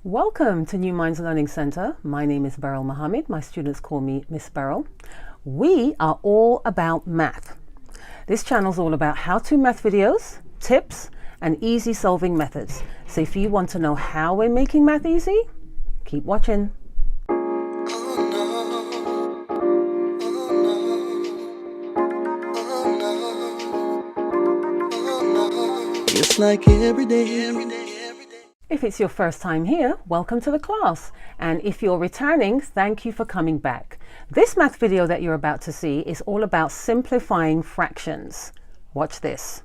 Welcome to New Minds Learning Center. My name is Beryl Mohammed. My students call me Miss Beryl. We are all about math. This channel is all about how-to math videos, tips, and easy solving methods. So if you want to know how we're making math easy, keep watching. It's like every day. If it's your first time here, welcome to the class. And if you're returning, thank you for coming back. This math video that you're about to see is all about simplifying fractions. Watch this.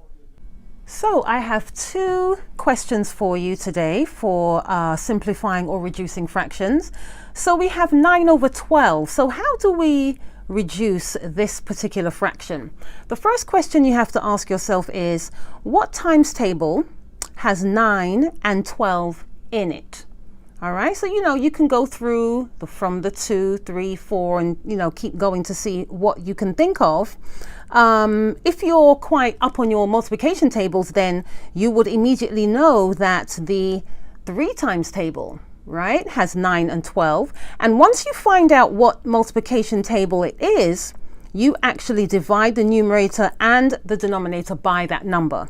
So I have two questions for you today for simplifying or reducing fractions. So we have 9 over 12. So how do we reduce this particular fraction? The first question you have to ask yourself is, what times table has 9 and 12 in it? All right, so you can go through from the 2, 3, 4 and keep going to see what you can think of. If you're quite up on your multiplication tables, then you would immediately know that the 3 times table, right, has 9 and 12. And once you find out what multiplication table it is, you actually divide the numerator and the denominator by that number.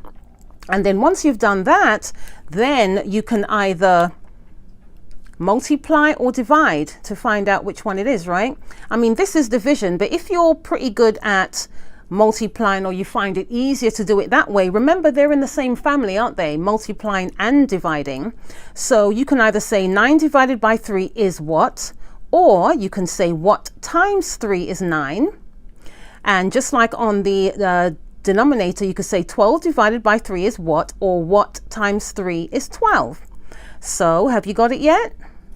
And then once you've done that, then you can either multiply or divide to find out which one it is, right? I mean, this is division, but if you're pretty good at multiplying or you find it easier to do it that way, remember they're in the same family, aren't they? Multiplying and dividing. So you can either say 9 divided by 3 is what, or you can say what times 3 is 9. And just like on the denominator, you could say 12 divided by 3 is what, or what times 3 is 12. So have you got it yet?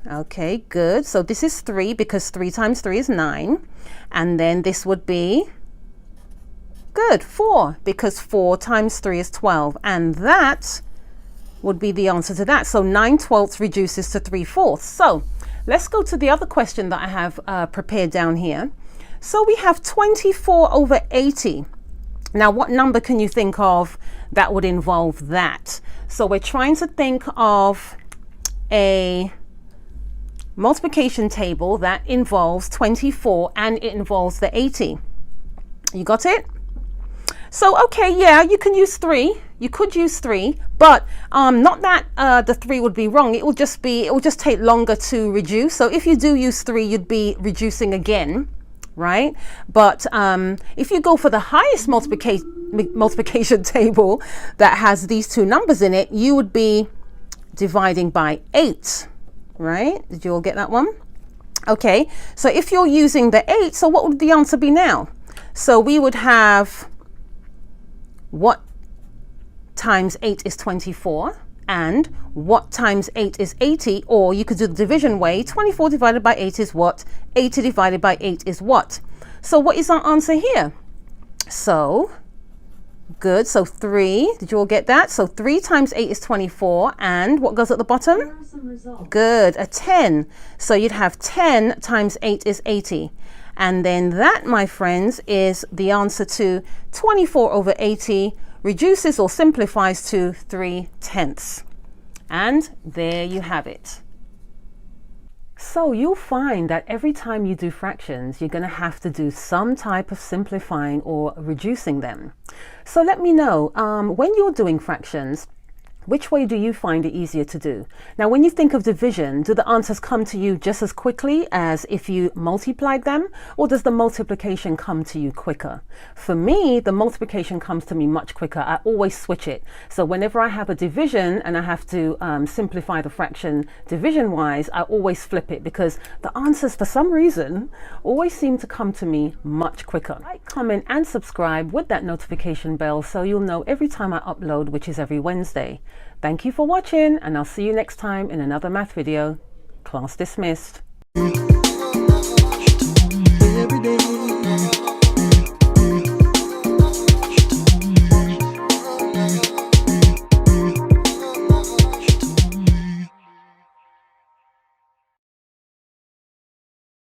Okay, good. So this is 3 because 3 times 3 is 9. And then this would be, good, 4 because 4 times 3 is 12. And that would be the answer to that. So 9/12 reduces to 3/4. So let's go to the other question that I have prepared down here. So we have 24 over 80. Now, what number can you think of that would involve that? So we're trying to think of a multiplication table that involves 24 and it involves the 80. You got it? So, okay, yeah, you can use 3. You could use 3, but not that the 3 would be wrong. It will just take longer to reduce. So if you do use 3, you'd be reducing again, right? But if you go for the highest multiplication table that has these two numbers in it, you would be dividing by 8, right? Did you all get that one? Okay, so if you're using the 8, so what would the answer be now? So we would have what times 8 is 24, and what times 8 is 80, or you could do the division way. 24 divided by 8 is what? 80 divided by 8 is what? So what is our answer here? So, good, so 3, did you all get that? So 3 times 8 is 24, and what goes at the bottom? Here are some results. Good, a 10. So you'd have 10 times 8 is 80. And then that, my friends, is the answer to 24 over 80 reduces or simplifies to 3/10. And there you have it. So you'll find that every time you do fractions, you're going to have to do some type of simplifying or reducing them. So let me know, when you're doing fractions, which way do you find it easier to do? Now, when you think of division, do the answers come to you just as quickly as if you multiplied them? Or does the multiplication come to you quicker? For me, the multiplication comes to me much quicker. I always switch it. So whenever I have a division and I have to simplify the fraction division-wise, I always flip it because the answers, for some reason, always seem to come to me much quicker. Like, comment, and subscribe with that notification bell so you'll know every time I upload, which is every Wednesday. Thank you for watching, and I'll see you next time in another math video. Class dismissed.